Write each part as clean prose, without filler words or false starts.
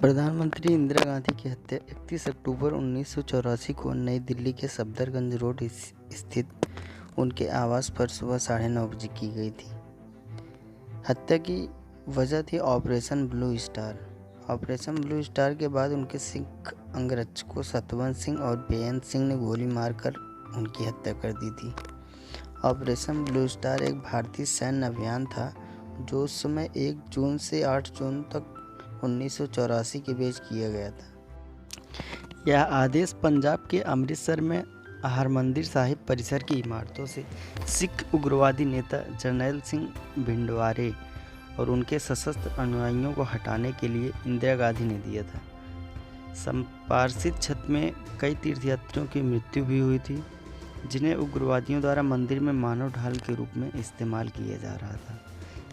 प्रधानमंत्री इंदिरा गांधी की हत्या 31 अक्टूबर 1984 को नई दिल्ली के सफदरजंग रोड स्थित उनके आवास पर सुबह 9:30 बजे की गई थी। हत्या की वजह थी operation blue star. Operation blue star के बाद उनके सिख अंगरक्षकों सतवंत सिंह और बेअंत सिंह ने गोली मारकर उनकी हत्या कर दी थी। ऑपरेशन ब्लू स्टार एक भारतीय सैन्य अभियान था जो उस समय 1 जून से 8 जून तक 1984 के बीच किया गया था। यह आदेश पंजाब के अमृतसर में हरमंदिर साहिब परिसर की इमारतों से सिख उग्रवादी नेता जरनैल सिंह भिंडरावाले और उनके सशस्त्र अनुयायियों को हटाने के लिए इंदिरा गांधी ने दिया था। संपार्श्विक छत में कई तीर्थयात्रियों की मृत्यु भी हुई थी, जिन्हें उग्रवादियों द्वारा मंदिर में मानव ढाल के रूप में इस्तेमाल किया जा रहा था।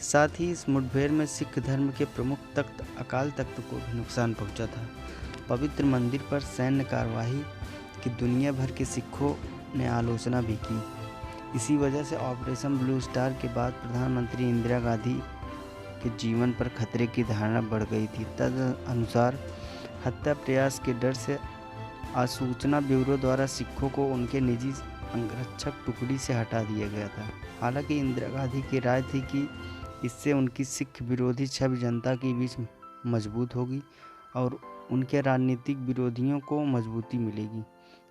साथ ही इस मुठभेड़ में सिख धर्म के प्रमुख तख्त अकाल तख्त को भी नुकसान पहुंचा था। पवित्र मंदिर पर सैन्य कार्यवाही की दुनिया भर के सिखों ने आलोचना भी की। इसी वजह से ऑपरेशन ब्लू स्टार के बाद प्रधानमंत्री इंदिरा गांधी के जीवन पर खतरे की धारणा बढ़ गई थी। तदनुसार हत्या प्रयास के डर से आसूचना ब्यूरो द्वारा सिखों को उनके निजी अंगरक्षक टुकड़ी से हटा दिया गया था। हालांकि इंदिरा गांधी की राय थी कि इससे उनकी सिख विरोधी छवि जनता के बीच मजबूत होगी और उनके राजनीतिक विरोधियों को मजबूती मिलेगी।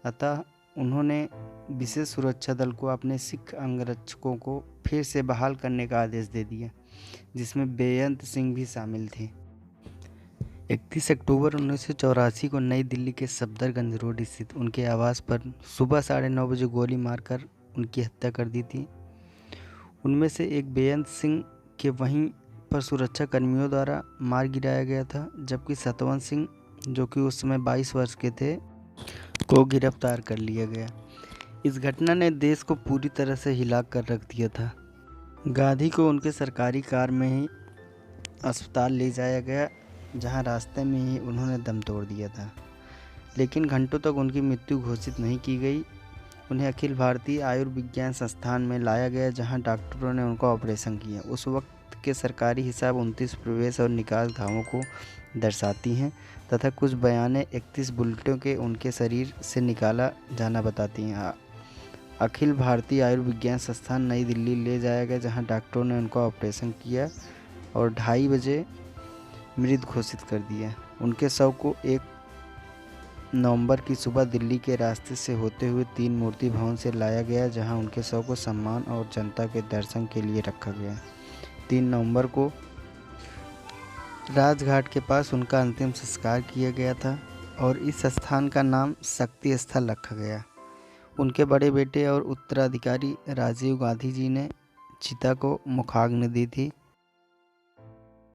अतः उन्होंने विशेष सुरक्षा दल को अपने सिख अंगरक्षकों को फिर से बहाल करने का आदेश दे दिया, जिसमें बेअंत सिंह भी शामिल थे। 31 अक्टूबर 1984 को नई दिल्ली के सफदरजंग रोड स्थित उनके आवास पर सुबह 9:30 बजे गोली मारकर उनकी हत्या कर दी थी। उनमें से एक बेअंत सिंह के वहीं पर सुरक्षा कर्मियों द्वारा मार गिराया गया था, जबकि सतवंत सिंह, जो कि उस समय 22 वर्ष के थे, को गिरफ्तार कर लिया गया। इस घटना ने देश को पूरी तरह से हिला कर रख दिया था। गांधी को उनके सरकारी कार में ही अस्पताल ले जाया गया, जहां रास्ते में ही उन्होंने दम तोड़ दिया था, लेकिन घंटों तक उनकी मृत्यु घोषित नहीं की गई। उन्हें अखिल भारतीय आयुर्विज्ञान संस्थान में लाया गया, जहां डॉक्टरों ने उनका ऑपरेशन किया। उस वक्त के सरकारी हिसाब 29 प्रवेश और निकास घावों को दर्शाती हैं तथा कुछ बयानें 31 बुलेटों के उनके शरीर से निकाला जाना बताती हैं। अखिल भारतीय आयुर्विज्ञान संस्थान नई दिल्ली ले जाया गया, जहां डॉक्टरों ने उनका ऑपरेशन किया और 2:30 बजे मृत घोषित कर दिया। उनके शव को 1 नवंबर की सुबह दिल्ली के रास्ते से होते हुए 3 मूर्ति भवन से लाया गया, जहां उनके शव को सम्मान और जनता के दर्शन के लिए रखा गया। 3 नवंबर को राजघाट के पास उनका अंतिम संस्कार किया गया था और इस स्थान का नाम शक्ति स्थल रखा गया। उनके बड़े बेटे और उत्तराधिकारी राजीव गांधी जी ने चिता को मुखाग्नि दी थी।